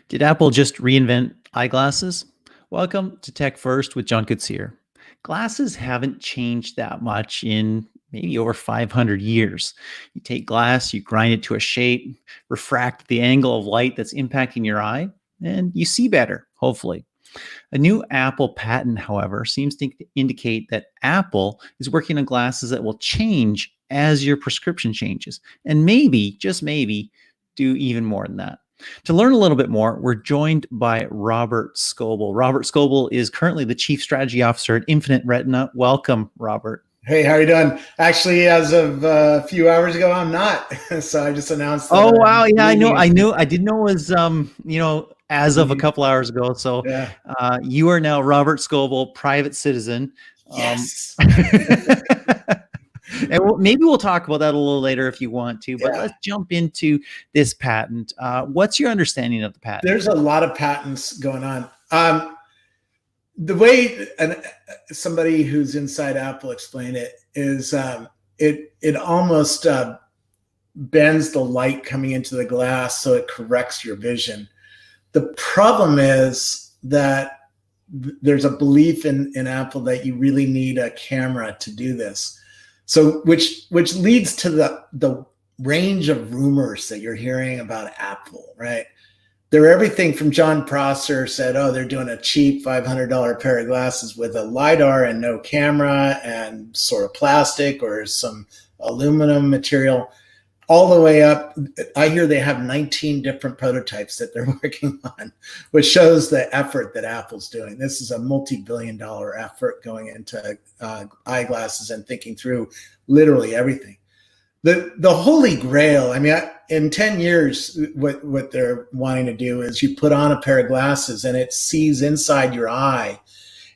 Did Apple just reinvent eyeglasses? Welcome to TechFirst with John Koetsier. Glasses haven't changed that much in maybe over 500 years. You take glass, you grind it to a shape, refract the angle of light that's impacting your eye, and you see better, hopefully. A new Apple patent, however, seems to indicate that Apple is working on glasses that will change as your prescription changes, and maybe, just maybe, do even more than that. To learn a little bit more, we're joined by Robert Scoble. Robert Scoble is currently the Chief Strategy Officer at Infinite Retina. Welcome, Robert. Hey, how are you doing? Actually, as of a few hours ago, I'm not. So I just announced that. Oh, wow. Yeah, I know. I didn't know it was, as of a couple hours ago. So Yeah. You are now Robert Scoble, private citizen. Yes. And maybe we'll talk about that a little later if you want to, but let's jump into this patent. What's your understanding of the patent? There's a lot of patents going on. The way somebody who's inside Apple explained it is it almost bends the light coming into the glass so it corrects your vision. The problem is that there's a belief in Apple that you really need a camera to do this. So which leads to the range of rumors that you're hearing about Apple, right? They're everything from John Prosser said, oh, they're doing a cheap $500 pair of glasses with a LiDAR and no camera and sort of plastic or some aluminum material, all the way up. I hear they have 19 different prototypes that they're working on, which shows the effort that Apple's doing. This is a multi-billion-dollar effort going into eyeglasses and thinking through literally everything. The holy grail, I mean, in 10 years, what they're wanting to do is you put on a pair of glasses and it sees inside your eye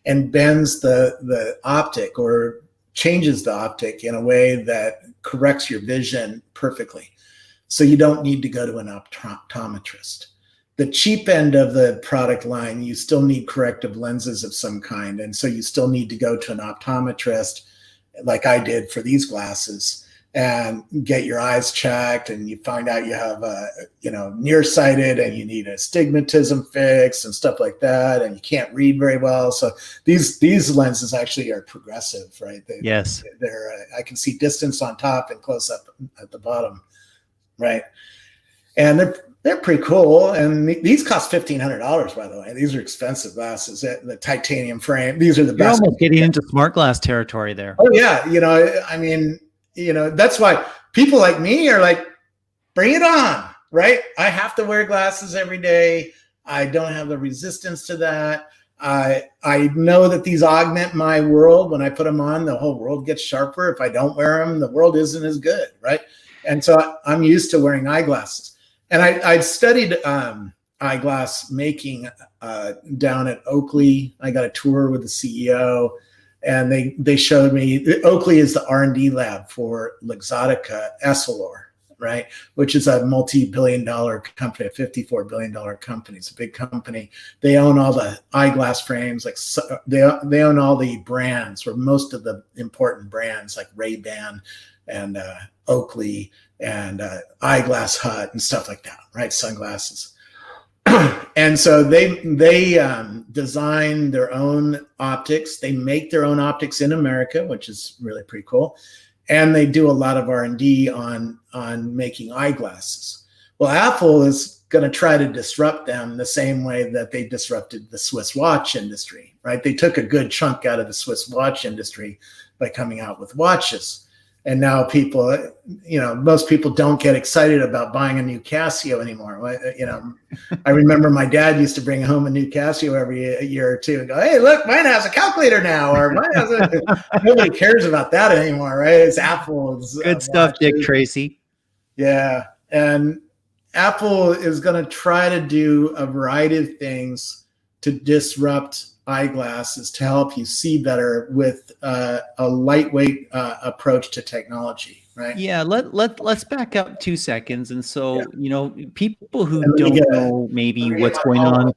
and bends the optic or changes the optic in a way that corrects your vision perfectly. So you don't need to go to an optometrist. The cheap end of the product line, you still need corrective lenses of some kind. And so you still need to go to an optometrist like I did for these glasses and get your eyes checked, and you find out you have nearsighted and you need astigmatism fix and stuff like that, and you can't read very well. So these lenses actually are progressive, right? Yes. I can see distance on top and close up at the bottom, right? And they're pretty cool. And these cost $1,500, by the way. These are expensive glasses. The titanium frame. These are the best. You're almost getting into smart glass territory there. Oh yeah, that's why people like me are like, bring it on, right? I have to wear glasses every day. I don't have the resistance to that. I know that these augment my world. When I put them on, the whole world gets sharper. If I don't wear them, the world isn't as good, right? And so I'm used to wearing eyeglasses. And I studied eyeglass making down at Oakley. I got a tour with the CEO. And they showed me, Oakley is the R&D lab for Luxottica Essilor, right? Which is a multi-billion-dollar company, a $54 billion company. It's a big company. They own all the eyeglass frames. They own all the brands, or most of the important brands, like Ray-Ban and Oakley and Eyeglass Hut and stuff like that, right? Sunglasses. And so they design their own optics. They make their own optics in America, which is really pretty cool. And they do a lot of R&D on making eyeglasses. Well, Apple is going to try to disrupt them the same way that they disrupted the Swiss watch industry, right? They took a good chunk out of the Swiss watch industry by coming out with watches. And now people, most people don't get excited about buying a new Casio anymore. I remember my dad used to bring home a new Casio every year or two and go, hey, look, mine has a calculator now, or mine has nobody cares about that anymore, right? It's Apple. It's, good stuff, Dick Tracy. Yeah. And Apple is going to try to do a variety of things to disrupt eyeglasses to help you see better with a lightweight approach to technology, right? Yeah, let's back up 2 seconds. And so, people who don't know maybe what's going on.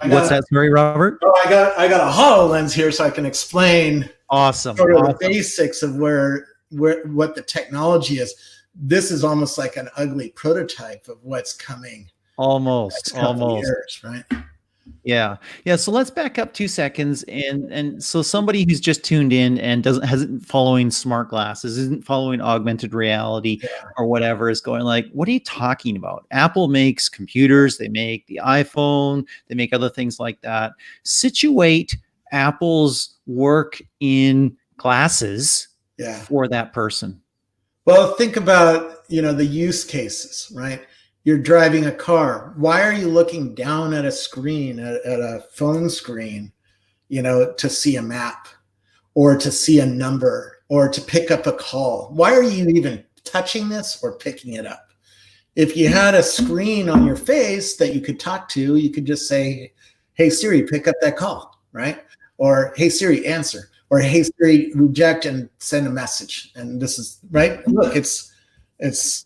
What's that? Sorry, Robert? Oh, I got a HoloLens here so I can explain awesome the basics of what the technology is. This is almost like an ugly prototype of what's coming. Almost, next couple of almost. years, right? Yeah. Yeah. So let's back up 2 seconds. And so somebody who's just tuned in and hasn't following smart glasses, isn't following augmented reality Yeah. or whatever, is going like, what are you talking about? Apple makes computers, they make the iPhone, they make other things like that. Situate Apple's work in glasses Yeah. for that person. Well, think about, the use cases, right? You're driving a car. Why are you looking down at a screen, at a phone screen, to see a map or to see a number or to pick up a call? Why are you even touching this or picking it up? If you had a screen on your face that you could talk to, you could just say, hey, Siri, pick up that call, right? Or, hey, Siri, answer. Or, hey, Siri, reject and send a message. And this is, right? Look, it's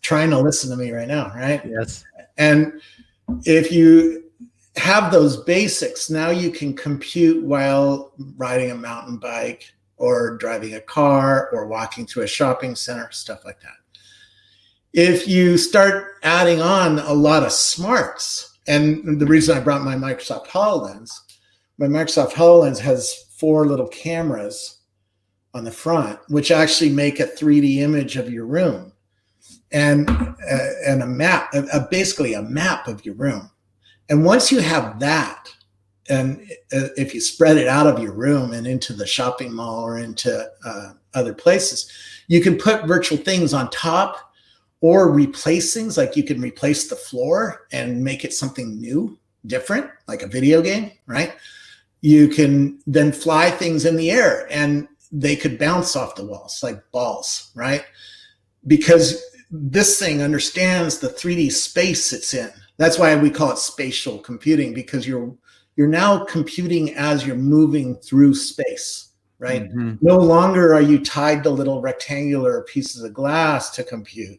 trying to listen to me right now, right? Yes. And if you have those basics, now you can compute while riding a mountain bike or driving a car or walking through a shopping center, stuff like that. If you start adding on a lot of smarts, and the reason I brought my Microsoft HoloLens has 4 little cameras on the front, which actually make a 3D image of your room and a map, basically a map of your room. And once you have that, and if you spread it out of your room and into the shopping mall or into other places, you can put virtual things on top or replace things. Like you can replace the floor and make it something new, different, like a video game, right? You can then fly things in the air and they could bounce off the walls like balls, right? Because this thing understands the 3D space it's in. That's why we call it spatial computing, because you're now computing as you're moving through space, right? Mm-hmm. No longer are you tied to little rectangular pieces of glass to compute.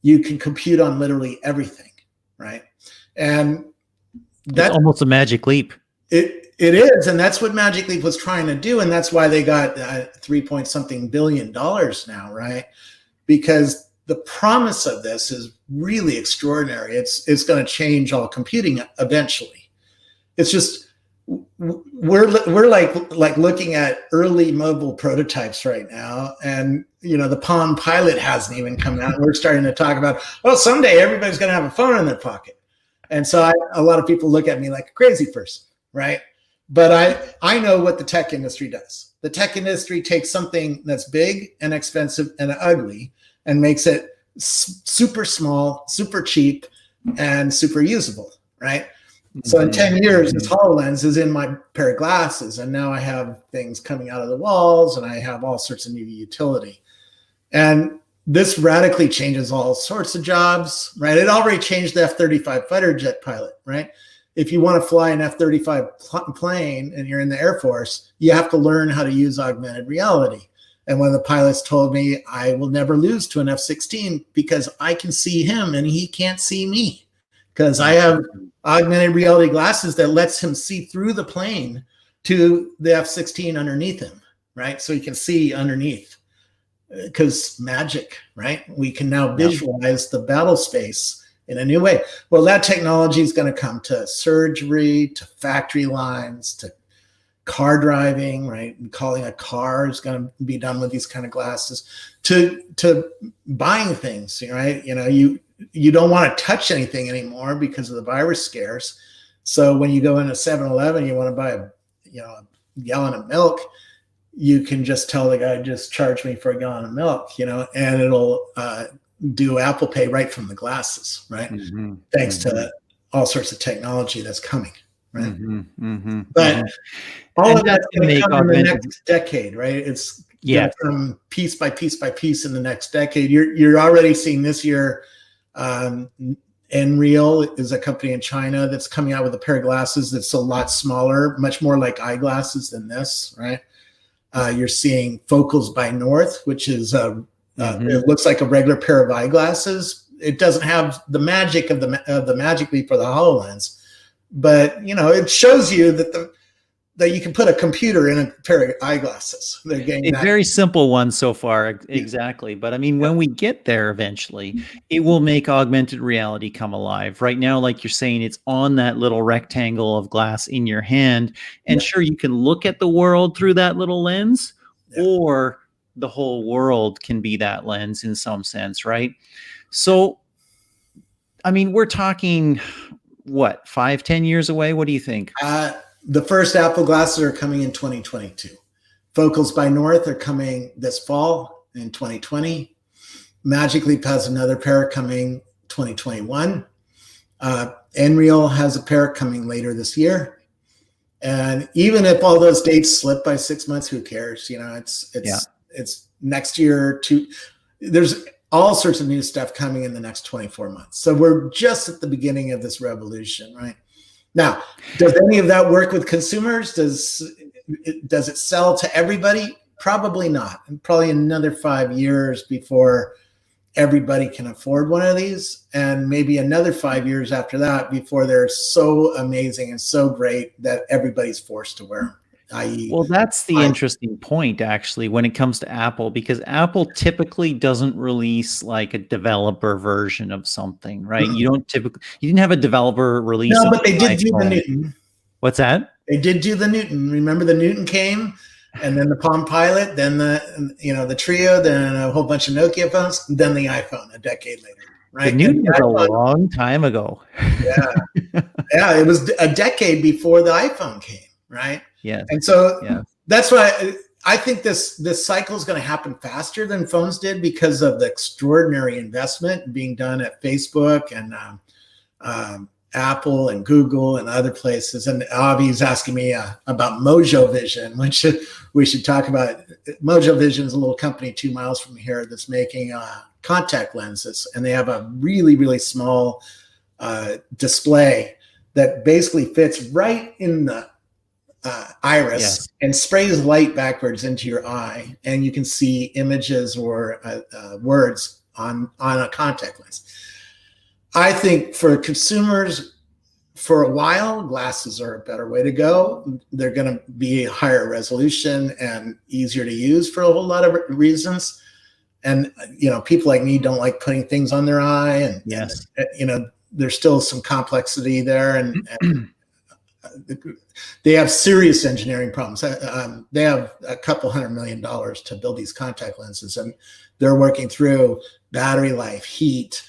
You can compute on literally everything, right? And that's almost a magic leap. It is, and that's what Magic Leap was trying to do, and that's why they got $3-something billion now, right? Because the promise of this is really extraordinary. It's going to change all computing eventually. It's just we're like looking at early mobile prototypes right now, and the Palm Pilot hasn't even come out. And we're starting to talk about, well, someday everybody's going to have a phone in their pocket, and so a lot of people look at me like a crazy person, right? But I know what the tech industry does. The tech industry takes something that's big and expensive and ugly and makes it super small, super cheap, and super usable, right? Mm-hmm. So in 10 years, this HoloLens is in my pair of glasses, and now I have things coming out of the walls, and I have all sorts of new utility. And this radically changes all sorts of jobs, right? It already changed the F-35 fighter jet pilot, right? If you want to fly an F-35 plane and you're in the Air Force, you have to learn how to use augmented reality. And one of the pilots told me, I will never lose to an F-16 because I can see him and he can't see me, because I have augmented reality glasses that lets him see through the plane to the F-16 underneath him, right? So he can see underneath, because magic, right? We can now visualize the battle space in a new way. Well, that technology is going to come to surgery, to factory lines, to car driving, right? And calling a car is going to be done with these kind of glasses, to buying things, right? You don't want to touch anything anymore because of the virus scares. So when you go into 7-Eleven, you want to buy a gallon of milk, you can just tell the guy, just charge me for a gallon of milk, and it'll do Apple Pay right from the glasses, right? Mm-hmm. Thanks to all sorts of technology that's coming, right? Mm-hmm. Mm-hmm. But all of that's going to come in the next decade, right? It's going to come piece by piece by piece in the next decade. You're already seeing this year. Nreal is a company in China that's coming out with a pair of glasses that's a lot smaller, much more like eyeglasses than this, right? You're seeing Focals by North, which is it looks like a regular pair of eyeglasses. It doesn't have the magic of the Magic Leap or the HoloLens, but it shows you that that you can put a computer in a pair of eyeglasses. They're getting A that. very simple one so far, exactly. But I mean, when we get there eventually, it will make augmented reality come alive. Right now, like you're saying, it's on that little rectangle of glass in your hand. And Yeah. sure, you can look at the world through that little lens, Yeah. or the whole world can be that lens in some sense, right? So, I mean, we're talking what, 5, 10 years away? What do you think? The first Apple glasses are coming in 2022. Focals by North are coming this fall in 2020. Magic Leap has another pair coming 2021. Nreal has a pair coming later this year. And even if all those dates slip by 6 months, who cares? You know, it's next year too. There's all sorts of new stuff coming in the next 24 months. So we're just at the beginning of this revolution, right? Now, does any of that work with consumers? Does it sell to everybody? Probably not. And probably another 5 years before everybody can afford one of these, and maybe another 5 years after that before they're so amazing and so great that everybody's forced to wear them. Well, that's the interesting point, actually, when it comes to Apple, because Apple typically doesn't release like a developer version of something, right? You didn't have a developer release. No, but they did do the Newton. What's that? They did do the Newton. Remember the Newton came, and then the Palm Pilot, then the Trio, then a whole bunch of Nokia phones, then the iPhone a decade later. Right? The Newton was a long time ago. Yeah, it was a decade before the iPhone came, right? Yeah. And so that's why I think this cycle is going to happen faster than phones did, because of the extraordinary investment being done at Facebook and Apple and Google and other places. And Avi's asking me about Mojo Vision, which we should talk about. Mojo Vision is a little company 2 miles from here that's making contact lenses, and they have a really, really small display that basically fits right in the iris and sprays light backwards into your eye, and you can see images or words on a contact lens. I think for consumers, for a while, glasses are a better way to go. They're going to be higher resolution and easier to use for a whole lot of reasons. And people like me don't like putting things on their eye, and there's still some complexity there, and they have serious engineering problems. They have a couple $100 million to build these contact lenses, and they're working through battery life, heat,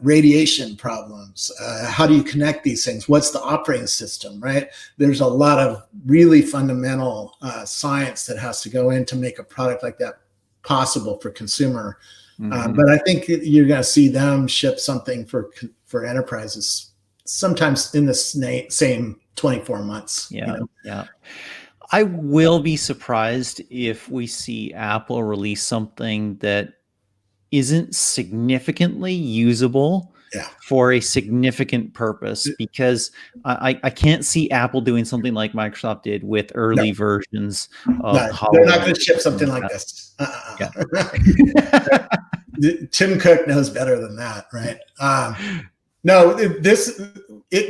radiation problems. How do you connect these things? What's the operating system, right? There's a lot of really fundamental science that has to go in to make a product like that possible for consumer. But I think you're going to see them ship something for enterprises sometimes in the same 24 months. Yeah. I will be surprised if we see Apple release something that isn't significantly usable for a significant purpose, because I can't see Apple doing something like Microsoft did with early versions of Hololens. They're not going to ship something like this. Tim Cook knows better than that, right? No,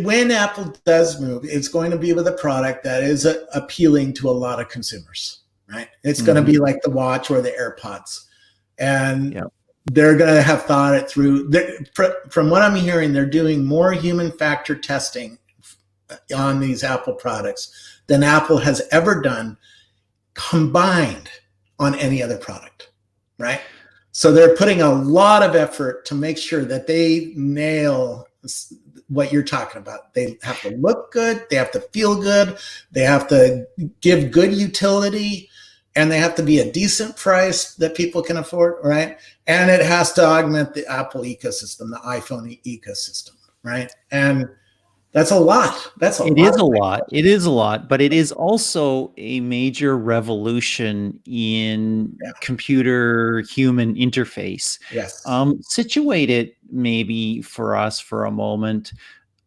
when Apple does move, it's going to be with a product that is appealing to a lot of consumers, right? It's going to be like the watch or the AirPods, and they're going to have thought it through. From what I'm hearing, they're doing more human factor testing on these Apple products than Apple has ever done combined on any other product, right? So they're putting a lot of effort to make sure that they nail what you're talking about. They have to look good, they have to feel good, they have to give good utility, and they have to be a decent price that people can afford, right? And it has to augment the Apple ecosystem, the iPhone ecosystem, right? And that's a lot. It is a lot, but it is also a major revolution in computer human interface. Yes. Situate it maybe for us for a moment.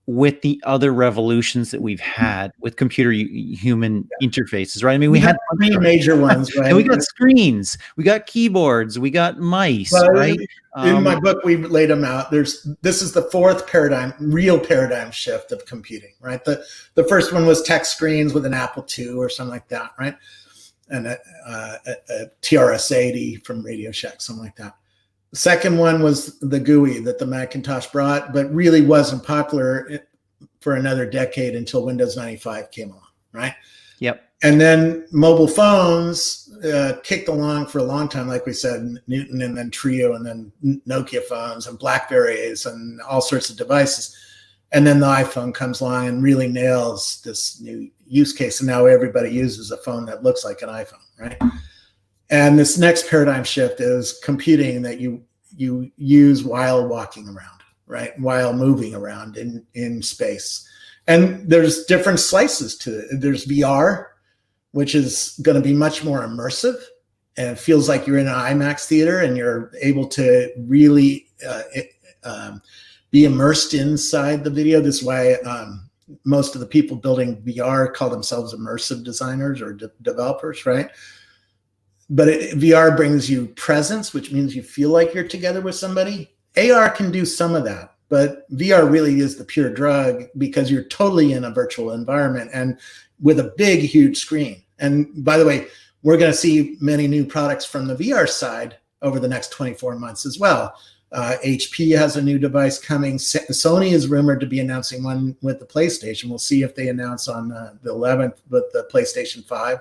with the other revolutions that we've had with computer human interfaces, right? I mean, we We got had three major ones, and we right? got screens, we got keyboards, we got mice, Well, right? in my book, we laid them out. This is the fourth real paradigm shift of computing, right? The first one was tech screens with an Apple II or something like that, right? And a TRS-80 from Radio Shack, something like that. The second one was the GUI that the Macintosh brought, but really wasn't popular for another decade until Windows 95 came along, right? Yep. And then mobile phones kicked along for a long time, like we said, Newton and then Trio and then Nokia phones and Blackberries and all sorts of devices. And then the iPhone comes along and really nails this new use case. And now everybody uses a phone that looks like an iPhone, right? And this next paradigm shift is computing that you use while walking around, right? While moving around in space. And there's different slices to it. There's VR, which is going to be much more immersive, and it feels like you're in an IMAX theater and you're able to really be immersed inside the video. This is why most of the people building VR call themselves immersive designers or developers, right? But VR brings you presence, which means you feel like you're together with somebody. AR can do some of that, but VR really is the pure drug because you're totally in a virtual environment and with a big, huge screen. And by the way, we're going to see many new products from the VR side over the next 24 months as well. HP has a new device coming. Sony is rumored to be announcing one with the PlayStation. We'll see if they announce on the 11th with the PlayStation 5.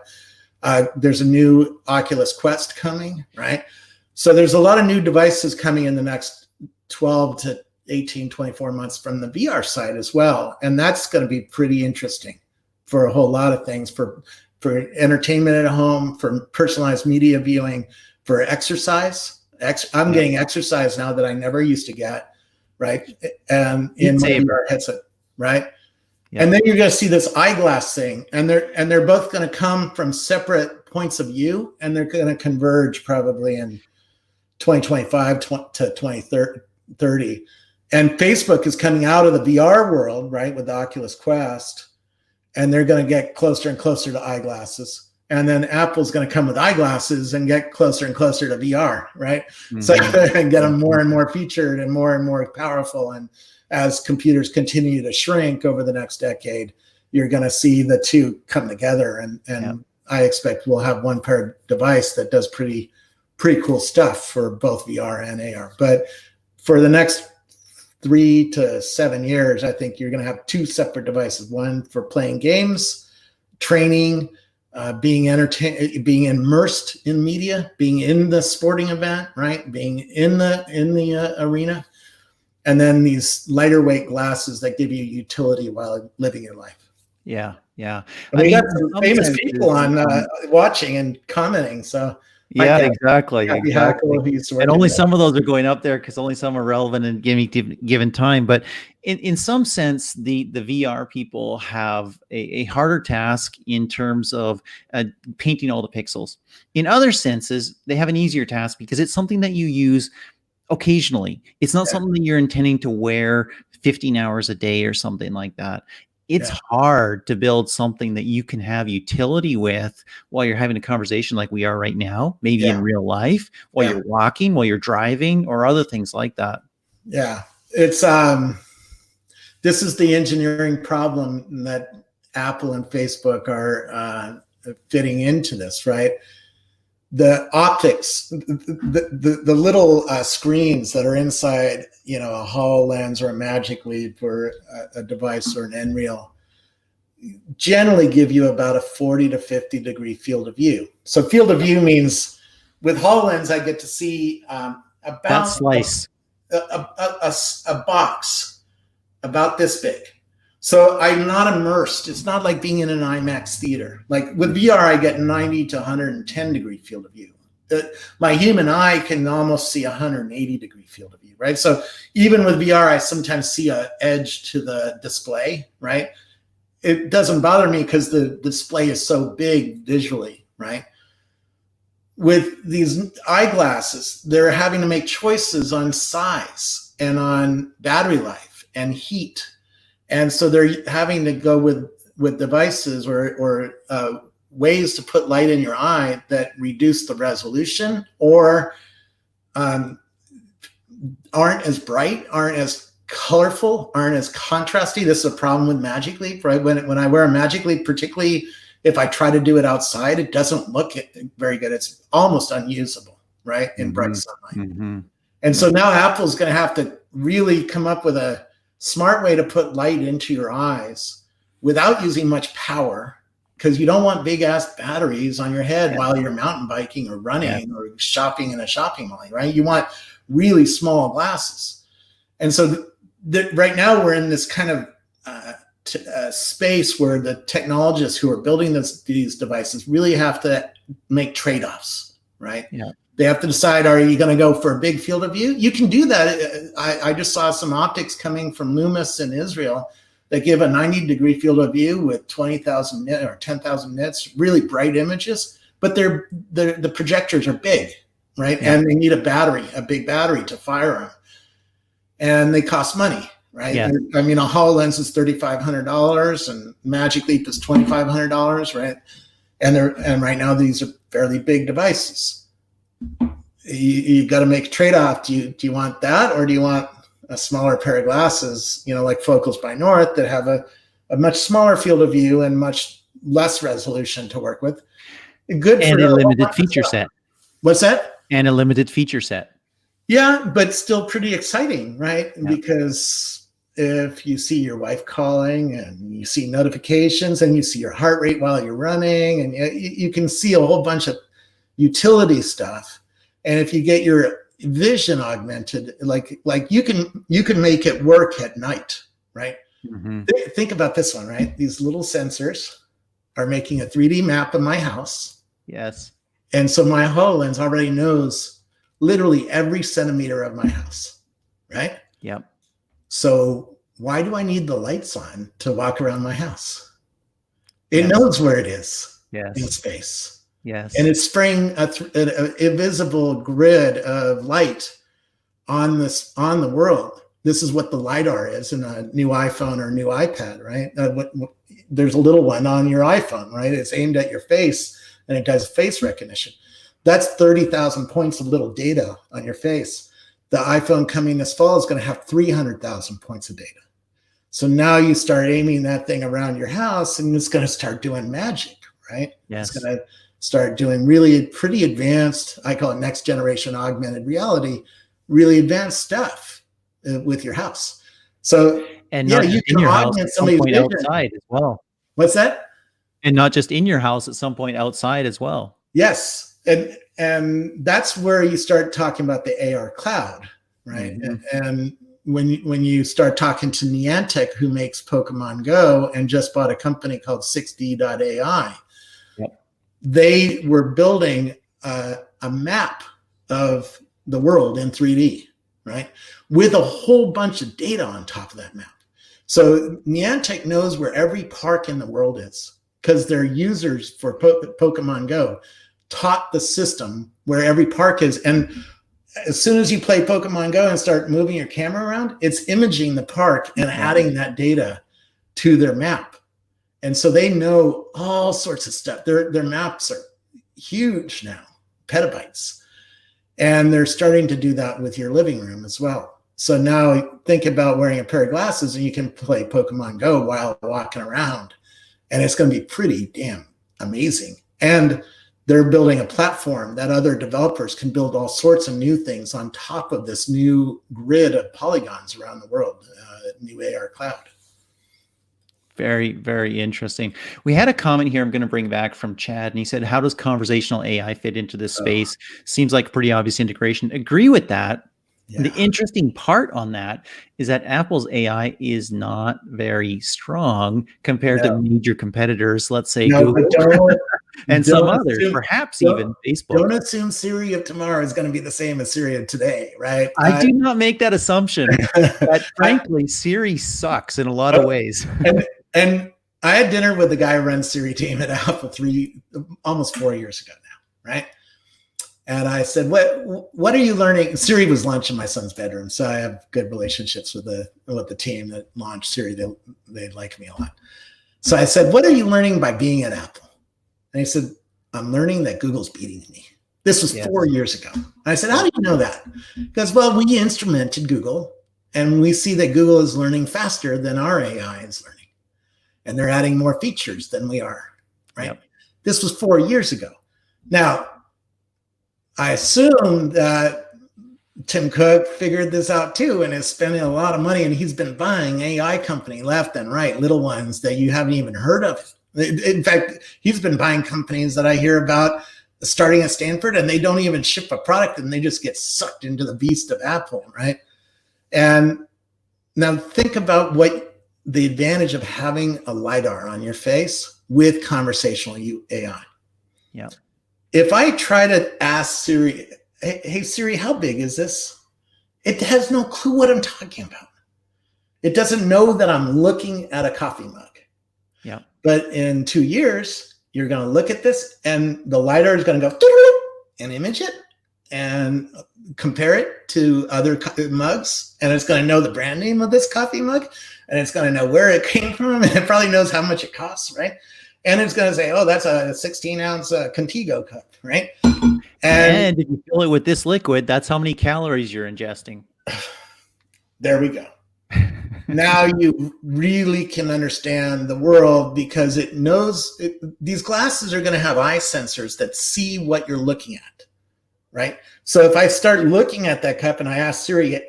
There's a new Oculus Quest coming, right? So there's a lot of new devices coming in the next 12 to 18, 24 months from the VR side as well. And that's going to be pretty interesting for a whole lot of things, for entertainment at home, for personalized media viewing, for exercise. I'm getting exercise now that I never used to get, right? And in my VR headset, right? Yeah. And then you're going to see this eyeglass thing, and they're both going to come from separate points of view, and they're going to converge probably in 2025 to 2030. And Facebook is coming out of the VR world, right, with the Oculus Quest, and they're going to get closer and closer to eyeglasses. And then Apple's going to come with eyeglasses and get closer and closer to VR, right? Mm-hmm. So and get them more and more featured and more powerful. And as computers continue to shrink over the next decade, you're going to see the two come together. And I expect we'll have one pair device that does pretty cool stuff for both VR and AR. But for the next 3 to 7 years, I think you're going to have two separate devices: one for playing games, training, being entertained, being immersed in media, being in the sporting event, right? Being in the arena, and then these lighter weight glasses that give you utility while living your life. Yeah. I mean, got some famous people on watching and commenting, so. Yeah, exactly. And only some of those are going up there because only some are relevant in given time. But in some sense, the VR people have a harder task in terms of painting all the pixels. In other senses, they have an easier task because it's something that you use occasionally. It's not something that you're intending to wear 15 hours a day or something like that. It's hard to build something that you can have utility with while you're having a conversation like we are right now, maybe in real life, while you're walking, while you're driving, or other things like that. Yeah, it's this is the engineering problem that Apple and Facebook are fitting into this, right? The optics, the little screens that are inside, a HoloLens or a Magic Leap or a device or an Nreal, generally give you about a 40 to 50 degree field of view. So field of view means with HoloLens, I get to see about that slice, a box about this big. So I'm not immersed. It's not like being in an IMAX theater. Like with VR, I get 90 to 110 degree field of view. My human eye can almost see 180 degree field of view, right? So even with VR, I sometimes see an edge to the display, right? It doesn't bother me because the display is so big visually, right? With these eyeglasses, they're having to make choices on size and on battery life and heat And so they're having to go with devices or ways to put light in your eye that reduce the resolution or aren't as bright, aren't as colorful, aren't as contrasty. This is a problem with Magic Leap, right? When I wear a Magic Leap, particularly if I try to do it outside, it doesn't look very good. It's almost unusable, right, in bright sunlight. And so now Apple's going to have to really come up with a smart way to put light into your eyes without using much power, because you don't want big ass batteries on your head while you're mountain biking or running or shopping in a shopping mall, right? You want really small glasses. And so right now we're in this kind of space where the technologists who are building these devices really have to make trade-offs, right? They have to decide, are you going to go for a big field of view? You can do that. I just saw some optics coming from Loomis in Israel that give a 90-degree field of view with 20,000 nits or 10,000 nits, really bright images, but the projectors are big, right? And they need a big battery to fire them. And they cost money, right? I mean, a HoloLens is $3,500 and Magic Leap is $2,500, right? And right now these are fairly big devices. You got to make a trade-off. Do you want that, or do you want a smaller pair of glasses, like Focals by North, that have a much smaller field of view and much less resolution to work with? Good and for a limited feature set. What's that? And a limited feature set. Yeah, but still pretty exciting, right? Because if you see your wife calling and you see notifications and you see your heart rate while you're running, and you can see a whole bunch of utility stuff. And if you get your vision augmented, like you can make it work at night, right? Think about this one, right? These little sensors are making a 3D map of my house. Yes. And so my HoloLens already knows literally every centimeter of my house, right? Yep. So why do I need the lights on to walk around my house? It knows where it is in space. Yes. And it's spraying an invisible grid of light on the world. This is what the LiDAR is in a new iPhone or a new iPad, right? There's a little one on your iPhone, right? It's aimed at your face and it does face recognition. That's 30,000 points of little data on your face. The iPhone coming this fall is going to have 300,000 points of data. So now you start aiming that thing around your house and it's going to start doing magic, right? Yes. It's going to start doing really pretty advanced, I call it next generation augmented reality, really advanced stuff with your house. So and not just in your house, at some point outside as well. What's that? And not just in your house, at some point outside as well. Yes. And that's where you start talking about the AR cloud, right? And when you start talking to Niantic, who makes Pokemon Go and just bought a company called 6D.ai, they were building a map of the world in 3D, right? With a whole bunch of data on top of that map. So Niantic knows where every park in the world is because their users for Pokemon Go taught the system where every park is. And as soon as you play Pokemon Go and start moving your camera around, it's imaging the park and adding that data to their map. And so they know all sorts of stuff. Their maps are huge now, petabytes. And they're starting to do that with your living room as well. So now think about wearing a pair of glasses and you can play Pokemon Go while walking around. And it's going to be pretty damn amazing. And they're building a platform that other developers can build all sorts of new things on top of this new grid of polygons around the world, new AR cloud. Very, very interesting. We had a comment here I'm going to bring back from Chad, and he said, how does conversational AI fit into this space? Seems like pretty obvious integration. Agree with that. Yeah. The interesting part on that is that Apple's AI is not very strong compared to major competitors, let's say Google and some others, perhaps even Facebook. Don't assume Siri of tomorrow is going to be the same as Siri of today, right? I do not make that assumption. But frankly, Siri sucks in a lot of ways. And I had dinner with the guy who runs Siri team at Apple almost 4 years ago now, right? And I said, what are you learning? Siri was launched in my son's bedroom, so I have good relationships with the team that launched Siri. They like me a lot. So I said, what are you learning by being at Apple? And he said, I'm learning that Google's beating me. This was 4 years ago. I said, how do you know that? Because, well, we instrumented Google, and we see that Google is learning faster than our AI is learning. And they're adding more features than we are, right? Yep. This was 4 years ago. Now, I assume that Tim Cook figured this out too and is spending a lot of money, and he's been buying AI company left and right, little ones that you haven't even heard of. In fact, he's been buying companies that I hear about starting at Stanford, and they don't even ship a product, and they just get sucked into the beast of Apple, right? And now think about what the advantage of having a LiDAR on your face with conversational AI. Yeah. If I try to ask Siri, hey Siri, how big is this? It has no clue what I'm talking about. It doesn't know that I'm looking at a coffee mug. Yeah. But in 2 years, you're going to look at this, and the LiDAR is going to go and image it and compare it to other mugs, and it's going to know the brand name of this coffee mug, and it's going to know where it came from, and it probably knows how much it costs, right? And it's going to say, oh, that's a 16-ounce Contigo cup, right? And if you fill it with this liquid, that's how many calories you're ingesting. There we go. Now you really can understand the world, because it knows these glasses are going to have eye sensors that see what you're looking at, right? So if I start looking at that cup and I ask Siri,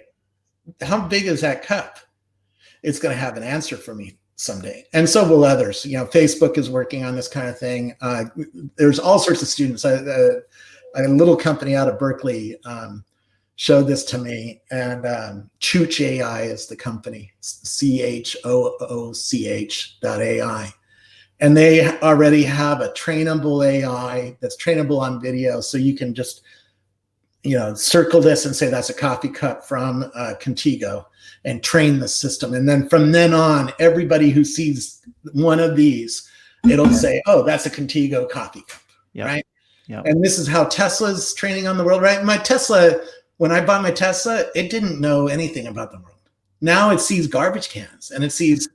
how big is that cup? It's going to have an answer for me someday. And so will others. You know, Facebook is working on this kind of thing. There's all sorts of students. A little company out of Berkeley showed this to me, and Chooch AI is the company, CHOOCH.ai. And they already have a trainable AI that's trainable on video. So you can just, circle this and say, that's a coffee cup from Contigo, and train the system. And then from then on, everybody who sees one of these, it'll say, oh, that's a Contigo coffee cup, right? Yep. And this is how Tesla's training on the world, right? My Tesla, when I bought my Tesla, it didn't know anything about the world. Now it sees garbage cans, and it sees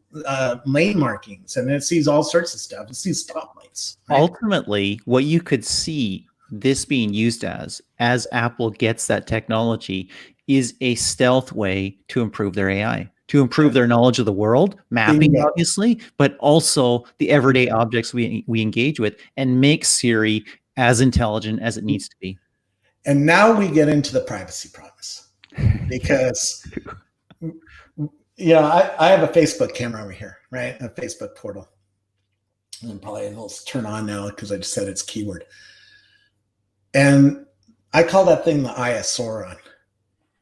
lane markings, and it sees all sorts of stuff. It sees stoplights. Right? Ultimately, what you could see this being used as Apple gets that technology, is a stealth way to improve their AI, to improve their knowledge of the world, mapping obviously, but also the everyday objects we engage with, and make Siri as intelligent as it needs to be. And now we get into the privacy promise, because I have a Facebook camera over here, right? A Facebook portal. And probably it'll turn on now because I just said its keyword. And I call that thing the Eye of Sauron,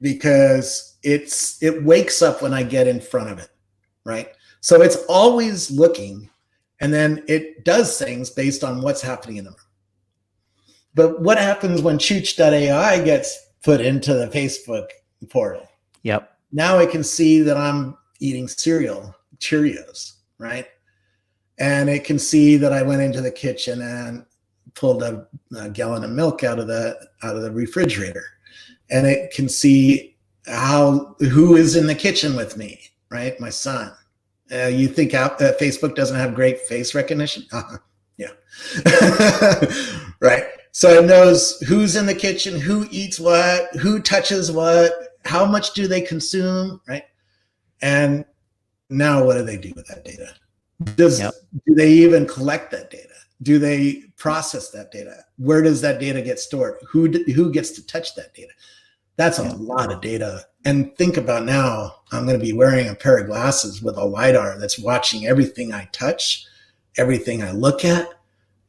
because it wakes up when I get in front of it, right? So it's always looking, and then it does things based on what's happening in the room. But what happens when Chooch.ai gets put into the Facebook portal? Yep. Now it can see that I'm eating cereal, Cheerios, right? And it can see that I went into the kitchen and pulled a gallon of milk out of the refrigerator. And it can see who is in the kitchen with me, right? My son. You think Facebook doesn't have great face recognition? Yeah. Right. So it knows who's in the kitchen, who eats what, who touches what, how much do they consume, right? And now what do they do with that data? Do they even collect that data? Do they process that data? Where does that data get stored? Who gets to touch that data? That's a lot of data. And think about now, I'm going to be wearing a pair of glasses with a LiDAR that's watching everything I touch, everything I look at,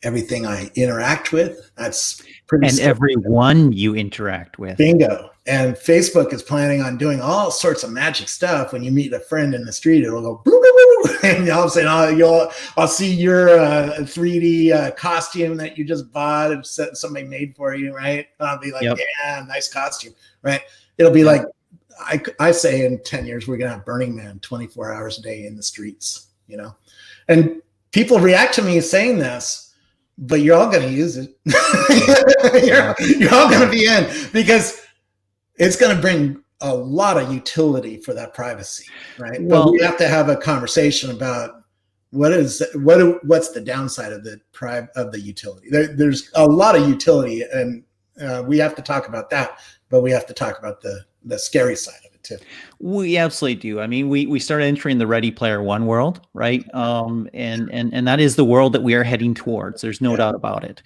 everything I interact with. That's pretty. And everyone you interact with. Bingo. And Facebook is planning on doing all sorts of magic stuff. When you meet a friend in the street, it'll go boo, boo, boo, and all of a sudden I'll see your 3D costume that you just bought and somebody made for you, right? I'll be like, yeah, nice costume, right? It'll be like, I say in 10 years, we're going to have Burning Man 24 hours a day in the streets, And people react to me saying this, but you're all going to use it. Yeah. you're all going to be in, because it's going to bring a lot of utility for that privacy, right? Well, but we have to have a conversation about what's the downside of the utility. There's a lot of utility, and we have to talk about that, but we have to talk about the scary side of it too. We absolutely do. I mean, we started entering the Ready Player One world, right? And that is the world that we are heading towards. There's no doubt about it.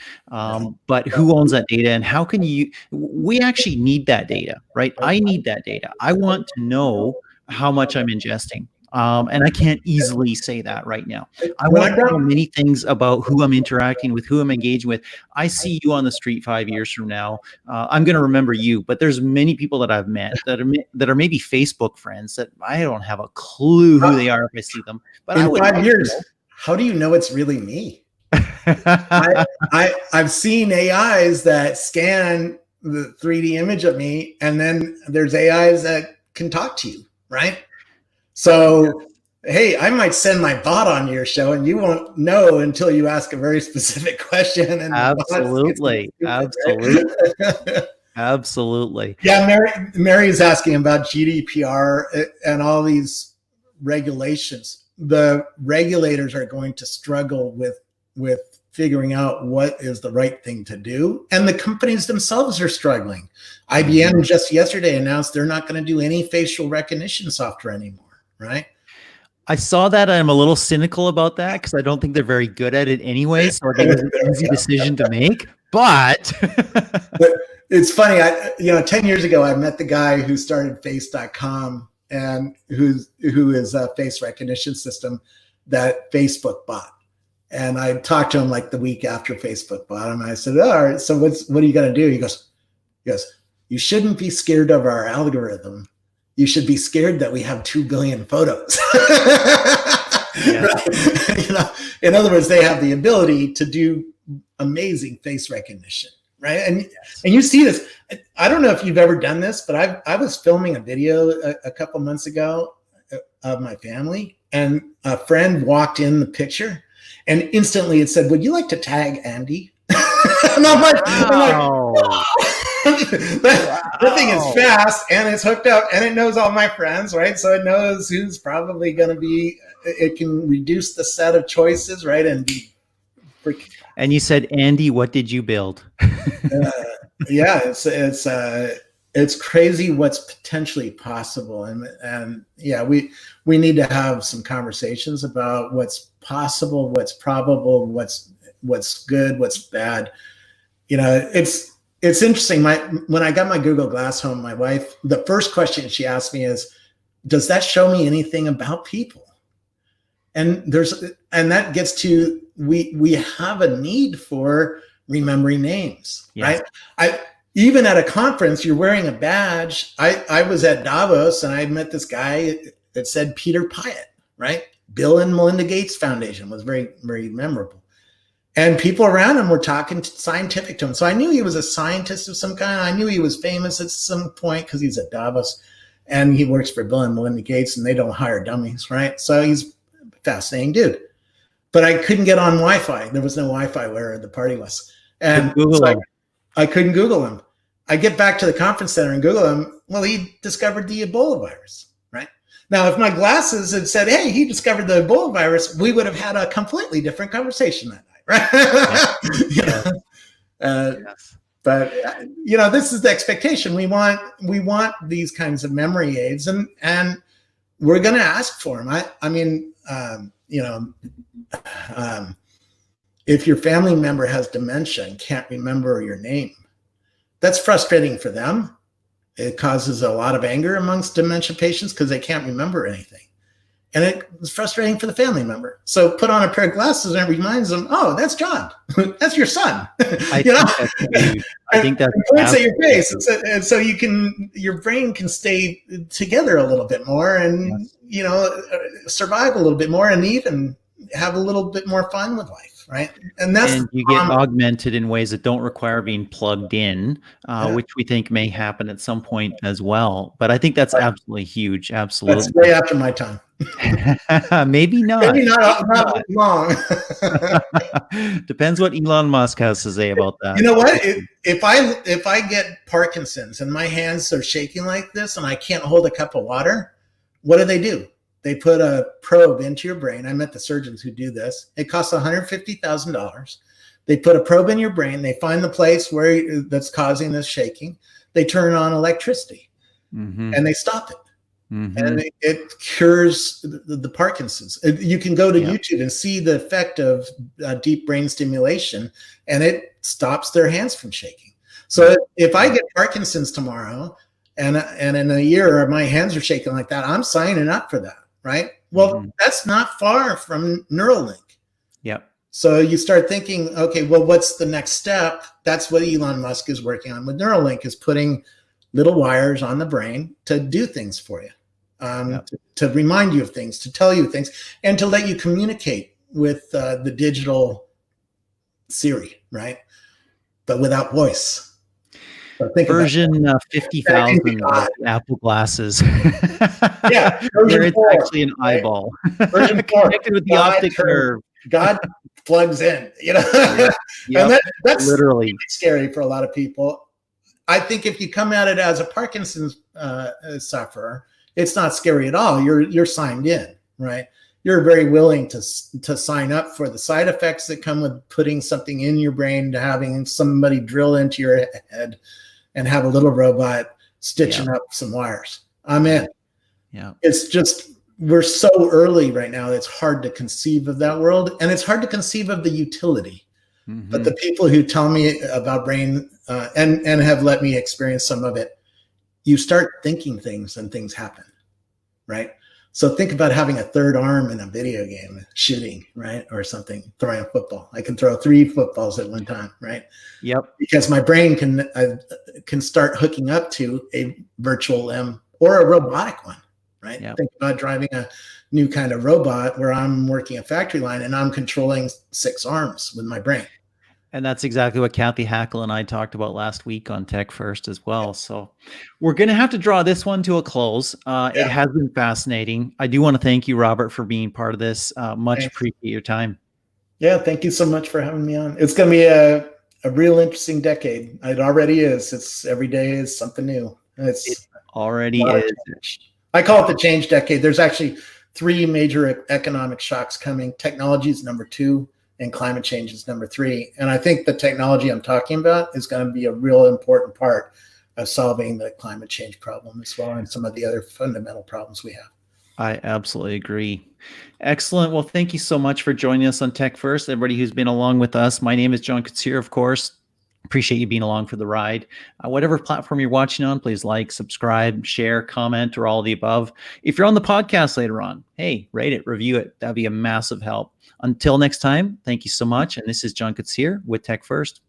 But who owns that data, and how can you? We actually need that data, right? I need that data. I want to know how much I'm ingesting. And I can't easily say that right now. I want to know many things about who I'm interacting with, who I'm engaging with. I see you on the street 5 years from now. I'm going to remember you, but there's many people that I've met that are maybe Facebook friends that I don't have a clue who they are if I see them. But in 5 years, how do you know it's really me? I've seen AIs that scan the 3D image of me, and then there's AIs that can talk to you, right? So, hey, I might send my bot on your show, and you won't know until you ask a very specific question. And absolutely. Yeah, Mary is asking about GDPR and all these regulations. The regulators are going to struggle with figuring out what is the right thing to do, and the companies themselves are struggling. IBM just yesterday announced they're not going to do any facial recognition software anymore. Right. I saw that. I'm a little cynical about that because I don't think they're very good at it anyway. So I think it was an easy decision to make. But it's funny. 10 years ago, I met the guy who started face.com, and who is a face recognition system that Facebook bought. And I talked to him like the week after Facebook bought him. I said, all right, so what are you going to do? He goes, you shouldn't be scared of our algorithm. You should be scared that we have 2 billion photos. Right? In other words, they have the ability to do amazing face recognition, right? And you see this. I don't know if you've ever done this, but I was filming a video a couple months ago of my family, and a friend walked in the picture, and instantly it said, "Would you like to tag Andy?" And I'm like, that thing is fast, and it's hooked up, and it knows all my friends, right? So it knows who's probably going to be. It can reduce the set of choices, right? And be freaking. And you said, Andy, what did you build? Yeah, it's crazy what's potentially possible, and yeah, we need to have some conversations about what's possible, what's probable, what's good, what's bad. It's interesting. When I got my Google Glass home, my wife, the first question she asked me is, does that show me anything about people? And that gets to, we have a need for remembering names, yes. Right? Even at a conference, you're wearing a badge. I was at Davos, and I met this guy that said Peter Pyatt, right? Bill and Melinda Gates Foundation was very, very memorable. And people around him were talking scientific to him. So I knew he was a scientist of some kind. I knew he was famous at some point because he's at Davos, and he works for Bill and Melinda Gates, and they don't hire dummies, right? So he's a fascinating dude. But I couldn't get on Wi-Fi. There was no Wi-Fi where the party was. And I couldn't Google him. I get back to the conference center and Google him. Well, he discovered the Ebola virus, right? Now, if my glasses had said, hey, he discovered the Ebola virus, we would have had a completely different conversation that night. Right? Yes. Yes. But this is the expectation. We want these kinds of memory aids, and we're going to ask for them. If your family member has dementia and can't remember your name, that's frustrating for them. It causes a lot of anger amongst dementia patients because they can't remember anything. And it's frustrating for the family member. So put on a pair of glasses and it reminds them, oh, that's John. That's your son. I think that's points at your face. And so your brain can stay together a little bit more, and, survive a little bit more, and even have a little bit more fun with life. Right. And you get augmented in ways that don't require being plugged in, which we think may happen at some point as well. But I think that's absolutely huge. Absolutely. That's way after my time. Maybe not. Maybe not long. Depends what Elon Musk has to say about that. You know what? If I get Parkinson's and my hands are shaking like this and I can't hold a cup of water, what do? They put a probe into your brain. I met the surgeons who do this. It costs $150,000. They put a probe in your brain. They find the place where that's causing this shaking. They turn on electricity, and they stop it. And it cures the Parkinson's. You can go to YouTube and see the effect of deep brain stimulation, and it stops their hands from shaking. So if I get Parkinson's tomorrow, and in a year my hands are shaking like that, I'm signing up for that, right? Well, that's not far from Neuralink. Yep. So you start thinking, okay, well, what's the next step? That's what Elon Musk is working on with Neuralink, is putting little wires on the brain to do things for you. To remind you of things, to tell you things, and to let you communicate with the digital Siri, right? But without voice. So think version 50,000 of Apple glasses. Yeah, where it's actually an eyeball. Version 4. Connected with the optic nerve. God plugs in, you know. And that's literally scary for a lot of people. I think if you come at it as a Parkinson's sufferer, it's not scary at all. You're signed in, right? You're very willing to sign up for the side effects that come with putting something in your brain, to having somebody drill into your head and have a little robot stitching up some wires. I'm in. Yeah. It's just, we're so early right now. It's hard to conceive of that world, and it's hard to conceive of the utility. But the people who tell me about brain and have let me experience some of it, you start thinking things and things happen, right? So think about having a third arm in a video game, shooting, right? Or something, throwing a football. I can throw 3 footballs at one time, right? Yep. Because my brain can start hooking up to a virtual limb or a robotic one, right? Yep. Think about driving a new kind of robot where I'm working a factory line and I'm controlling 6 arms with my brain. And that's exactly what Kathy Hackle and I talked about last week on TechFirst as well. So we're going to have to draw this one to a close. It has been fascinating. I do want to thank you, Robert, for being part of this. Much appreciate your time. Yeah, thank you so much for having me on. It's going to be a real interesting decade. It already is. It's every day is something new. It already is. I call it the change decade. There's actually 3 major economic shocks coming. Technology is number 2. And climate change is number 3. And I think the technology I'm talking about is going to be a real important part of solving the climate change problem as well, and some of the other fundamental problems we have. I absolutely agree. Excellent. Well, thank you so much for joining us on TechFirst. Everybody who's been along with us. My name is John Koetsier, of course. Appreciate you being along for the ride. Whatever platform you're watching on, please like, subscribe, share, comment, or all of the above. If you're on the podcast later on, hey, rate it, review it. That'd be a massive help. Until next time, thank you so much. And this is John Koetsier with TechFirst.